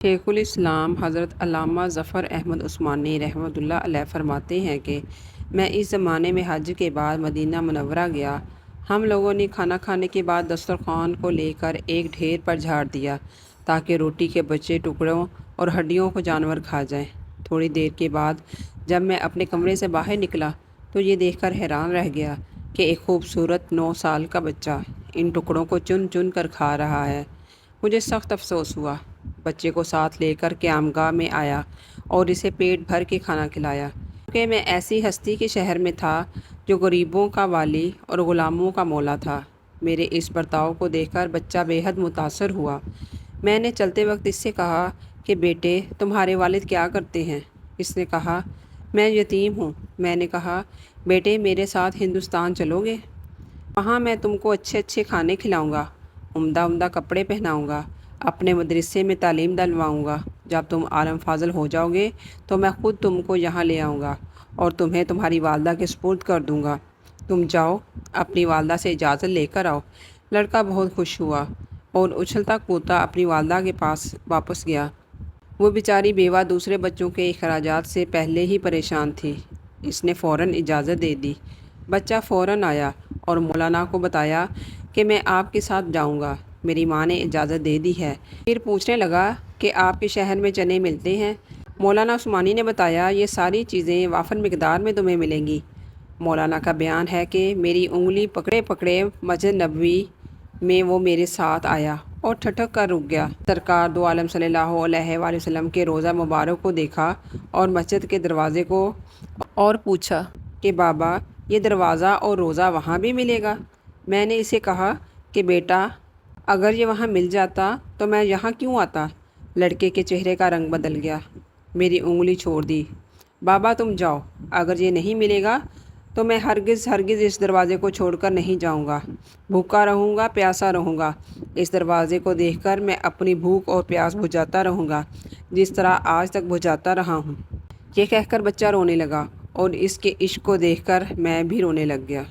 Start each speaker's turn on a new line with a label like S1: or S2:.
S1: شیخ الاسلام حضرت علامہ ظفر احمد عثمانی رحمۃ اللہ علیہ فرماتے ہیں کہ میں اس زمانے میں حج کے بعد مدینہ منورہ گیا۔ ہم لوگوں نے کھانا کھانے کے بعد دسترخوان کو لے کر ایک ڈھیر پر جھاڑ دیا تاکہ روٹی کے بچے ٹکڑوں اور ہڈیوں کو جانور کھا جائیں۔ تھوڑی دیر کے بعد جب میں اپنے کمرے سے باہر نکلا تو یہ دیکھ کر حیران رہ گیا کہ ایک خوبصورت 9 سال کا بچہ ان ٹکڑوں کو چن چن کر کھا رہا ہے۔ مجھے سخت افسوس ہوا۔ بچے کو ساتھ لے کر قیامگاہ میں آیا اور اسے پیٹ بھر کے کھانا کھلایا، کیونکہ میں ایسی ہستی کے شہر میں تھا جو غریبوں کا والی اور غلاموں کا مولا تھا۔ میرے اس برتاؤ کو دیکھ کر بچہ بے حد متاثر ہوا۔ میں نے چلتے وقت اس سے کہا کہ بیٹے، تمہارے والد کیا کرتے ہیں؟ اس نے کہا میں یتیم ہوں۔ میں نے کہا بیٹے، میرے ساتھ ہندوستان چلو گے؟ وہاں میں تم کو اچھے اچھے کھانے کھلاؤں گا، عمدہ عمدہ کپڑے پہناؤں گا، اپنے مدرسے میں تعلیم دلواؤں گا۔ جب تم عالم فاضل ہو جاؤ گے تو میں خود تم کو یہاں لے آؤں گا اور تمہیں تمہاری والدہ کے سپرد کر دوں گا۔ تم جاؤ، اپنی والدہ سے اجازت لے کر آؤ۔ لڑکا بہت خوش ہوا اور اچھلتا کودتا اپنی والدہ کے پاس واپس گیا۔ وہ بیچاری بیوہ دوسرے بچوں کے اخراجات سے پہلے ہی پریشان تھی۔ اس نے فوراً اجازت دے دی۔ بچہ فوراً آیا اور مولانا کو بتایا کہ میں آپ کے ساتھ جاؤں گا، میری ماں نے اجازت دے دی ہے۔ پھر پوچھنے لگا کہ آپ کے شہر میں چنے ملتے ہیں؟ مولانا عثمانی نے بتایا یہ ساری چیزیں وافر مقدار میں تمہیں ملیں گی۔ مولانا کا بیان ہے کہ میری انگلی پکڑے پکڑے مسجد نبوی میں وہ میرے ساتھ آیا اور ٹھٹک کر رک گیا۔ سرکار دو عالم صلی اللہ علیہ وآلہ وسلم کے روضہ مبارک کو دیکھا اور مسجد کے دروازے کو اور پوچھا کہ بابا، یہ دروازہ اور روضہ وہاں بھی ملے گا؟ میں نے اسے کہا کہ بیٹا، اگر یہ وہاں مل جاتا تو میں یہاں کیوں آتا؟ لڑکے کے چہرے کا رنگ بدل گیا۔ میری انگلی چھوڑ دی۔ بابا تم جاؤ، اگر یہ نہیں ملے گا تو میں ہرگز ہرگز اس دروازے کو چھوڑ کر نہیں جاؤں گا۔ بھوکا رہوں گا، پیاسا رہوں گا۔ اس دروازے کو دیکھ کر میں اپنی بھوک اور پیاس بجھاتا رہوں گا، جس طرح آج تک بجھاتا رہا ہوں۔ یہ کہہ کر بچہ رونے لگا اور اس کے عشق کو دیکھ کر میں بھی رونے لگ گیا۔